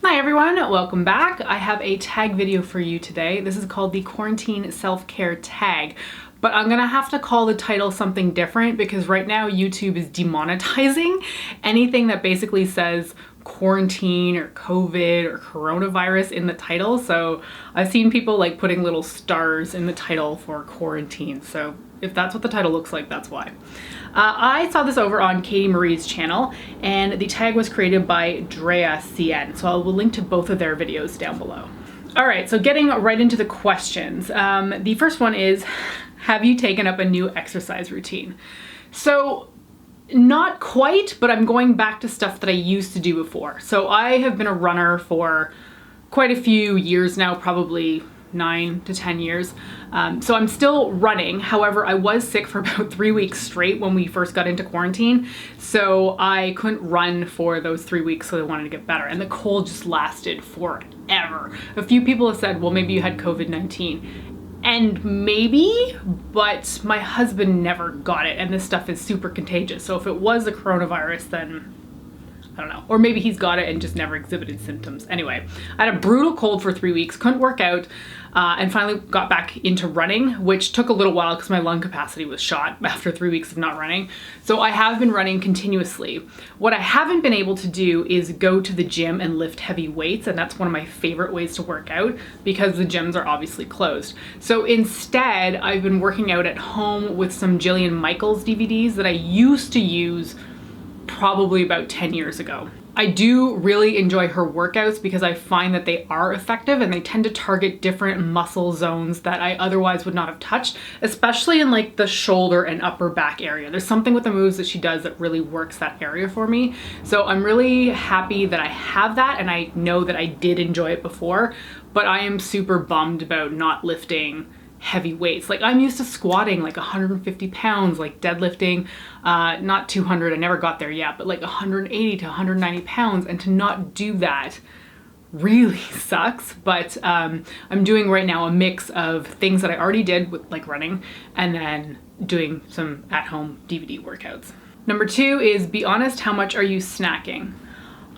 Hi everyone, welcome back. I have a tag video for you today. This is called the Quarantine Self-Care Tag, but I'm gonna have to call the title something different because right now YouTube is demonetizing anything that basically says quarantine or COVID or coronavirus in the title. So I've seen people like putting little stars in the title for quarantine. So if that's what the title looks like, that's why. I saw this over on Katie Marie's channel and the tag was created by Drea CN. So I will link to both of their videos down below. All right, so getting right into the questions. The first one is, have you taken up a new exercise routine? So not quite, but I'm going back to stuff that I used to do before. So I have been a runner for quite a few years now, probably 9 to 10 years. So I'm still running. However, I was sick for about 3 weeks straight when we first got into quarantine. So I couldn't run for those 3 weeks, so I wanted to get better. And the cold just lasted forever. A few people have said, well, maybe you had COVID-19. And maybe, but my husband never got it, and this stuff is super contagious. So if it was the coronavirus, then I don't know. Or maybe he's got it and just never exhibited symptoms. Anyway, I had a brutal cold for 3 weeks, couldn't work out, and finally got back into running, which took a little while because my lung capacity was shot after 3 weeks of not running. So I have been running continuously. What I haven't been able to do is go to the gym and lift heavy weights, and that's one of my favorite ways to work out because the gyms are obviously closed. So instead, I've been working out at home with some Jillian Michaels DVDs that I used to use probably about 10 years ago. I do really enjoy her workouts because I find that they are effective and they tend to target different muscle zones that I otherwise would not have touched, especially in like the shoulder and upper back area. There's something with the moves that she does that really works that area for me. So I'm really happy that I have that, and I know that I did enjoy it before, but I am super bummed about not lifting heavy weights. Like I'm used to squatting like 150 pounds, like deadlifting, not 200, I never got there yet, but like 180 to 190 pounds, and to not do that really sucks. But I'm doing right now a mix of things that I already did with like running and then doing some at-home DVD workouts. Number 2 is, be honest, how much are you snacking?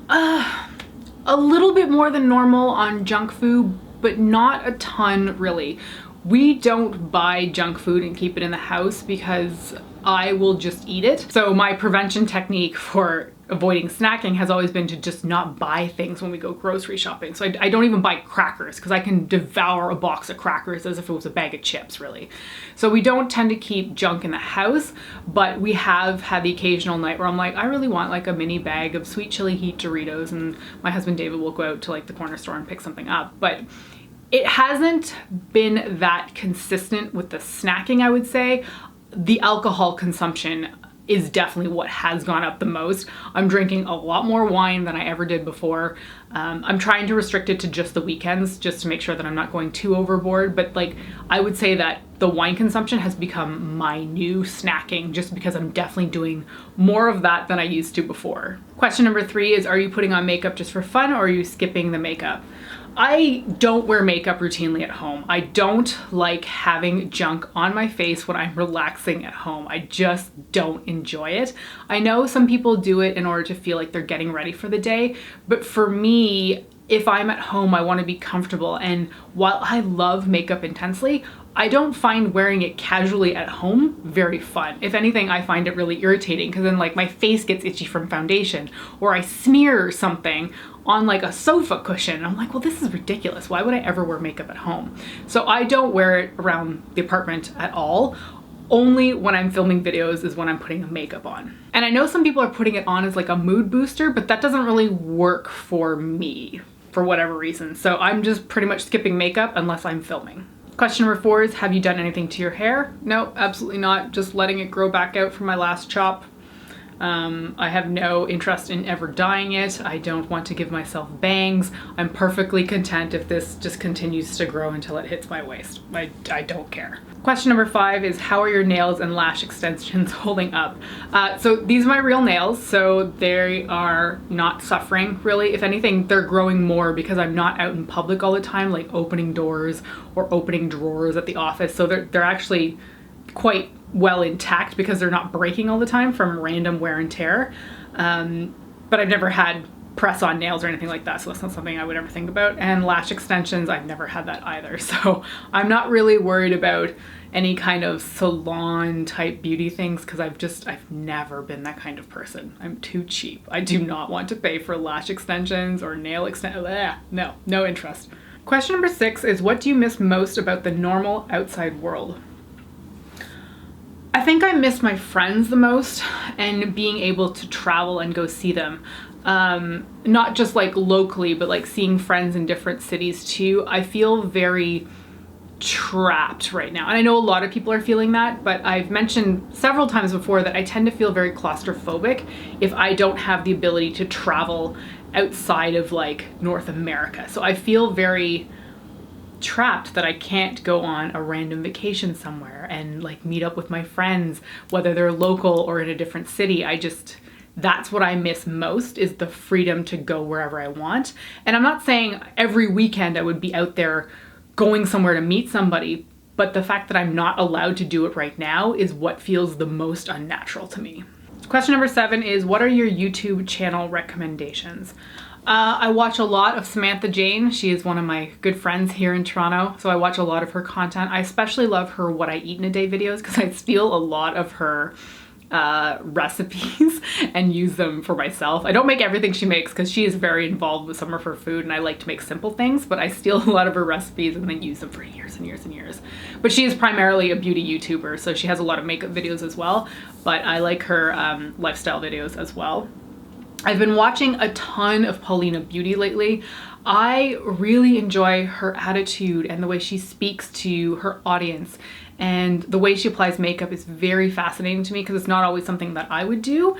A little bit more than normal on junk food, but not a ton really. We don't buy junk food and keep it in the house because I will just eat it. So my prevention technique for avoiding snacking has always been to just not buy things when we go grocery shopping. So I don't even buy crackers because I can devour a box of crackers as if it was a bag of chips, really. So we don't tend to keep junk in the house, but we have had the occasional night where I'm like, I really want like a mini bag of sweet chili heat Doritos, and my husband David will go out to like the corner store and pick something up. But it hasn't been that consistent with the snacking, I would say. The alcohol consumption is definitely what has gone up the most. I'm drinking a lot more wine than I ever did before. I'm trying to restrict it to just the weekends just to make sure that I'm not going too overboard. But like, I would say that the wine consumption has become my new snacking just because I'm definitely doing more of that than I used to before. Question number 3 is, are you putting on makeup just for fun or are you skipping the makeup? I don't wear makeup routinely at home. I don't like having junk on my face when I'm relaxing at home. I just don't enjoy it. I know some people do it in order to feel like they're getting ready for the day, but for me, if I'm at home, I want to be comfortable. And while I love makeup intensely, I don't find wearing it casually at home very fun. If anything, I find it really irritating because then like my face gets itchy from foundation, or I smear something on like a sofa cushion. I'm like, well, this is ridiculous. Why would I ever wear makeup at home? So I don't wear it around the apartment at all. Only when I'm filming videos is when I'm putting makeup on. And I know some people are putting it on as like a mood booster, but that doesn't really work for me for whatever reason. So I'm just pretty much skipping makeup unless I'm filming. Question number 4 is, have you done anything to your hair? No, absolutely not. Just letting it grow back out from my last chop. I have no interest in ever dyeing it. I don't want to give myself bangs. I'm perfectly content if this just continues to grow until it hits my waist. I don't care. Question number 5 is, how are your nails and lash extensions holding up? So these are my real nails, so they are not suffering really. If anything, they're growing more because I'm not out in public all the time, like opening doors or opening drawers at the office. So they're actually quite well intact because they're not breaking all the time from random wear and tear. But I've never had press on nails or anything like that, so that's not something I would ever think about. And lash extensions, I've never had that either, so I'm not really worried about any kind of salon type beauty things because I've never been that kind of person. I'm too cheap. I do not want to pay for lash extensions or nail extensions. No interest. Question number 6 is, what do you miss most about the normal outside world? I think I miss my friends the most and being able to travel and go see them. Not just like locally, but like seeing friends in different cities too. I feel very trapped right now. And I know a lot of people are feeling that, but I've mentioned several times before that I tend to feel very claustrophobic if I don't have the ability to travel outside of like North America. So I feel very trapped that I can't go on a random vacation somewhere and like meet up with my friends, whether they're local or in a different city. That's what I miss most, is the freedom to go wherever I want. And I'm not saying every weekend I would be out there going somewhere to meet somebody, but the fact that I'm not allowed to do it right now is what feels the most unnatural to me. Question number 7 is, what are your YouTube channel recommendations? I watch a lot of Samantha Jane. She is one of my good friends here in Toronto, so I watch a lot of her content. I especially love her what I eat in a day videos because I steal a lot of her recipes and use them for myself. I don't make everything she makes because she is very involved with some of her food and I like to make simple things, but I steal a lot of her recipes and then use them for years and years and years. But she is primarily a beauty YouTuber, so she has a lot of makeup videos as well, but I like her lifestyle videos as well. I've been watching a ton of Paulina Beauty lately. I really enjoy her attitude and the way she speaks to her audience, and the way she applies makeup is very fascinating to me because it's not always something that I would do.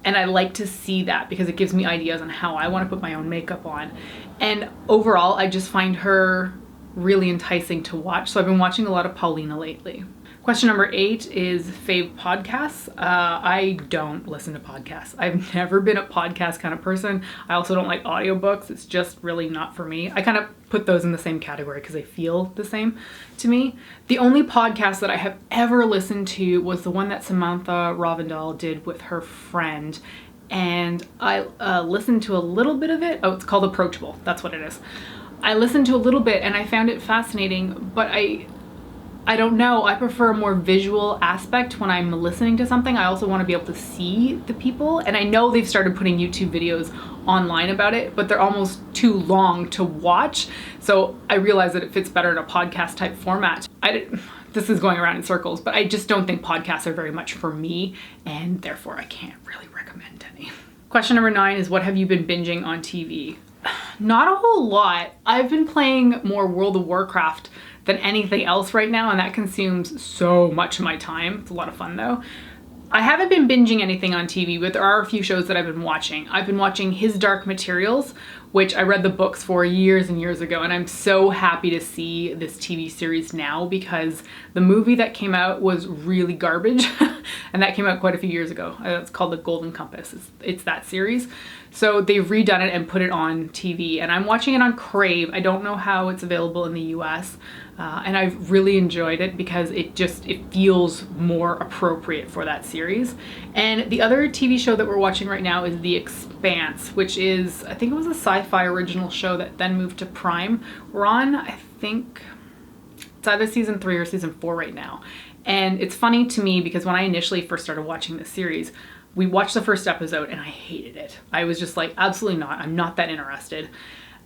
And I like to see that because it gives me ideas on how I want to put my own makeup on. And overall, I just find her really enticing to watch. So I've been watching a lot of Paulina lately. Question number 8 is Fave podcasts. I don't listen to podcasts. I've never been a podcast kind of person. I also don't like audiobooks. It's just really not for me. I kind of put those in the same category because they feel the same to me. The only podcast that I have ever listened to was the one that Samantha Ravindal did with her friend. And I listened to a little bit of it. Oh, it's called Approachable. That's what it is. I listened to a little bit and I found it fascinating, but I don't know. I prefer a more visual aspect when I'm listening to something. I also want to be able to see the people. And I know they've started putting YouTube videos online about it, but they're almost too long to watch. So I realize that it fits better in a podcast type format. This is going around in circles, but I just don't think podcasts are very much for me, and therefore I can't really recommend any. Question number 9 is, what have you been binging on TV? Not a whole lot. I've been playing more World of Warcraft than anything else right now, and that consumes so much of my time. It's a lot of fun though. I haven't been binging anything on TV, but there are a few shows that I've been watching. I've been watching His Dark Materials, which I read the books for years and years ago, and I'm so happy to see this TV series now because the movie that came out was really garbage, and that came out quite a few years ago. It's called The Golden Compass. It's that series. So they've redone it and put it on TV, and I'm watching it on Crave. I don't know how it's available in the US, and I've really enjoyed it because it feels more appropriate for that series. And the other TV show that we're watching right now is The Expanse, which is, I think it was a sci-fi original show that then moved to Prime. We're on, I think, it's either season 3 or season 4 right now. And it's funny to me because when I initially first started watching this series, we watched the first episode and I hated it. I was just like, absolutely not. I'm not that interested.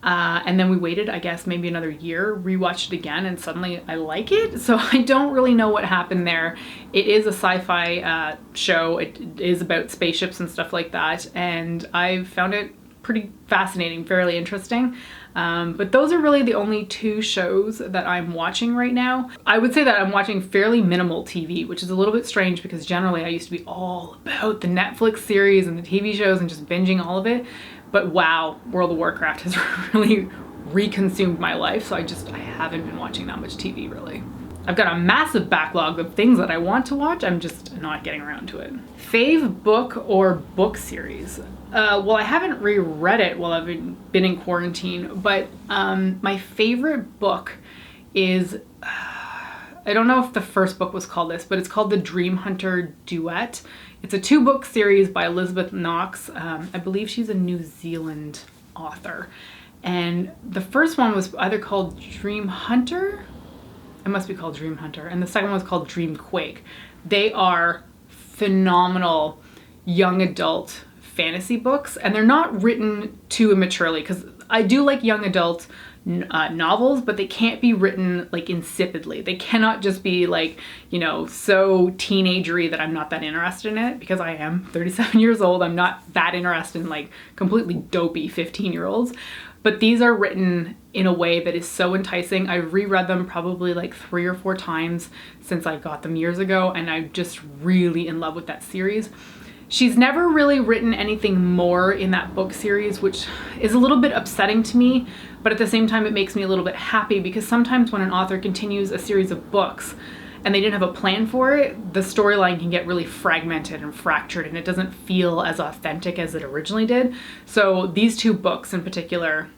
And then we waited, I guess, maybe another year, rewatched it again, and suddenly I like it. So I don't really know what happened there. It is a sci-fi show. It is about spaceships and stuff like that. And I found it pretty fascinating, fairly interesting. But those are really the only 2 shows that I'm watching right now. I would say that I'm watching fairly minimal TV, which is a little bit strange because generally I used to be all about the Netflix series and the TV shows and just binging all of it. But wow, World of Warcraft has really reconsumed my life, so I haven't been watching that much TV really. I've got a massive backlog of things that I want to watch, I'm just not getting around to it. Fave book or book series? Well, I haven't reread it while I've been in quarantine, but my favorite book is, I don't know if the first book was called this, but it's called The Dream Hunter Duet. It's a 2-book series by Elizabeth Knox. I believe she's a New Zealand author. And the first one was either called Dream Hunter. It must be called Dream Hunter. And the second one was called Dream Quake. They are phenomenal young adult fantasy books, and they're not written too immaturely, because I do like young adult novels, but they can't be written like insipidly. They cannot just be like, you know, so teenagery that I'm not that interested in it, because I am 37 years old. I'm not that interested in like completely dopey 15-year-olds. But these are written in a way that is so enticing. I've reread them probably like 3 or 4 times since I got them years ago, and I'm just really in love with that series. She's never really written anything more in that book series, which is a little bit upsetting to me, but at the same time it makes me a little bit happy, because sometimes when an author continues a series of books and they didn't have a plan for it, the storyline can get really fragmented and fractured, and it doesn't feel as authentic as it originally did. So these 2 books in particular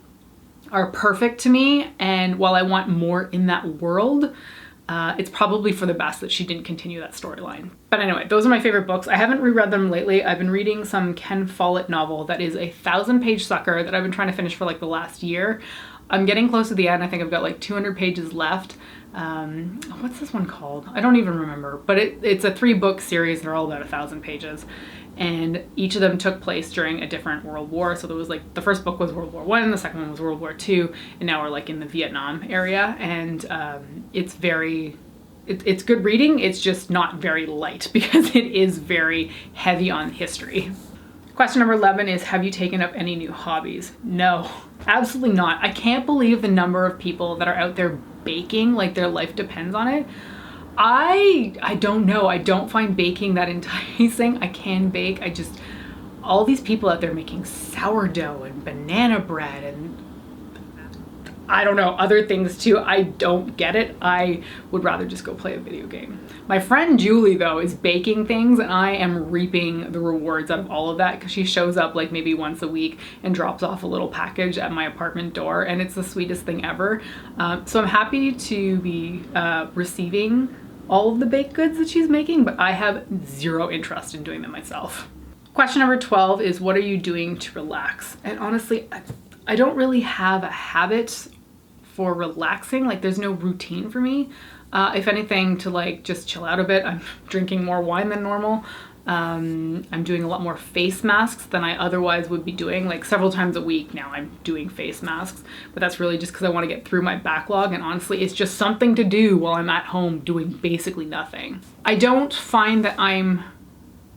are perfect to me, and while I want more in that world, it's probably for the best that she didn't continue that storyline. But anyway, those are my favorite books. I haven't reread them lately. I've been reading some Ken Follett novel that is a 1,000-page sucker that I've been trying to finish for like the last year. I'm getting close to the end. I think I've got like 200 pages left. What's this one called? I don't even remember, but it's a 3-book series. They're all about 1,000 pages. And each of them took place during a different world war. So there was like, the first book was World War I, the second one was World War II, and now we're like in the Vietnam area. And it's it's good reading. It's just not very light, because it is very heavy on history. Question number 11 is, have you taken up any new hobbies? No, absolutely not. I can't believe the number of people that are out there baking like their life depends on it. I don't know. I don't find baking that enticing. I can bake. All these people out there making sourdough and banana bread and I don't know, other things too. I don't get it. I would rather just go play a video game. My friend Julie though is baking things, and I am reaping the rewards out of all of that, because she shows up like maybe once a week and drops off a little package at my apartment door, and it's the sweetest thing ever. So I'm happy to be receiving all of the baked goods that she's making, but I have zero interest in doing them myself. Question number 12 is, what are you doing to relax? And honestly, I don't really have a habit for relaxing. Like, there's no routine for me. If anything, to like just chill out a bit, I'm drinking more wine than normal. I'm doing a lot more face masks than I otherwise would be doing. Like several times a week now I'm doing face masks, but that's really just because I want to get through my backlog, and honestly it's just something to do while I'm at home doing basically nothing. I don't find that I'm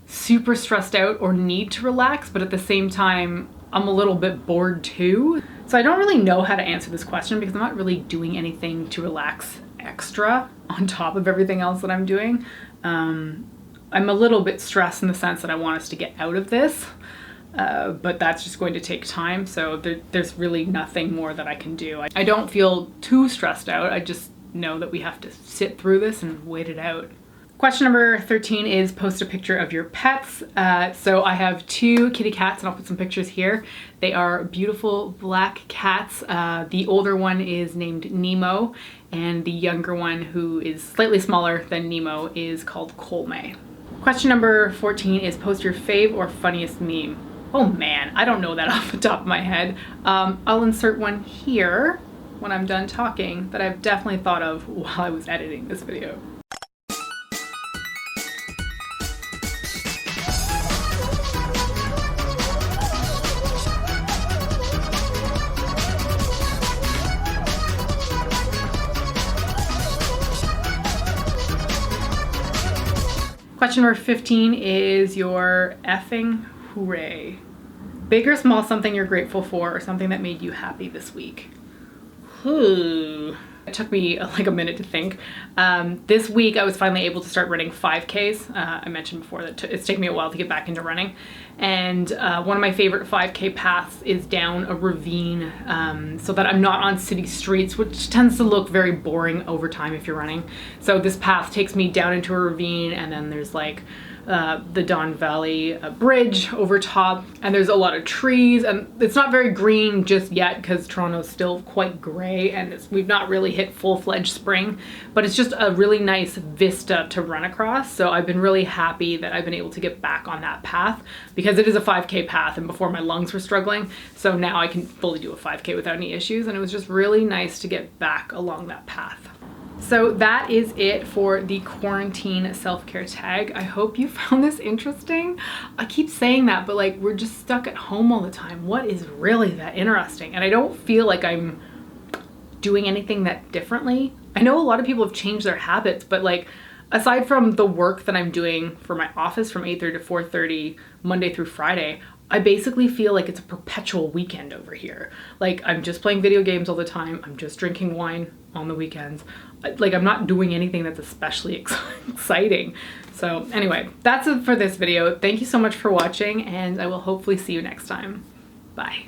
super stressed out or need to relax, but at the same time I'm a little bit bored too. So I don't really know how to answer this question, because I'm not really doing anything to relax extra on top of everything else that I'm doing. I'm a little bit stressed in the sense that I want us to get out of this, but that's just going to take time. So there's really nothing more that I can do. I don't feel too stressed out. I just know that we have to sit through this and wait it out. Question number 13 is, post a picture of your pets. So I have 2 kitty cats, and I'll put some pictures here. They are beautiful black cats. The older one is named Nemo, and the younger one, who is slightly smaller than Nemo, is called Colme. Question number 14 is, post your fave or funniest meme. Oh man, I don't know that off the top of my head. I'll insert one here when I'm done talking that I've definitely thought of while I was editing this video. Question number 15 is your effing hooray. Big or small, something you're grateful for, or something that made you happy this week. It took me like a minute to think. This week I was finally able to start running 5Ks. I mentioned before that it's taken me a while to get back into running. And one of my favorite 5K paths is down a ravine, so that I'm not on city streets, which tends to look very boring over time if you're running. So this path takes me down into a ravine, and then there's like the Don Valley Bridge over top, and there's a lot of trees, and it's not very green just yet because Toronto's still quite gray and we've not really hit full-fledged spring, but it's just a really nice vista to run across. So I've been really happy that I've been able to get back on that path because it is a 5K path, and before my lungs were struggling, so now I can fully do a 5K without any issues, and it was just really nice to get back along that path. So that is it for the quarantine self-care tag. I hope you found this interesting. I keep saying that, but like, we're just stuck at home all the time. What is really that interesting? And I don't feel like I'm doing anything that differently. I know a lot of people have changed their habits, but like, aside from the work that I'm doing for my office from 8:30 to 4:30, Monday through Friday, I basically feel like it's a perpetual weekend over here. Like, I'm just playing video games all the time. I'm just drinking wine on the weekends. Like, I'm not doing anything that's especially exciting. So anyway, that's it for this video. Thank you so much for watching, and I will hopefully see you next time. Bye.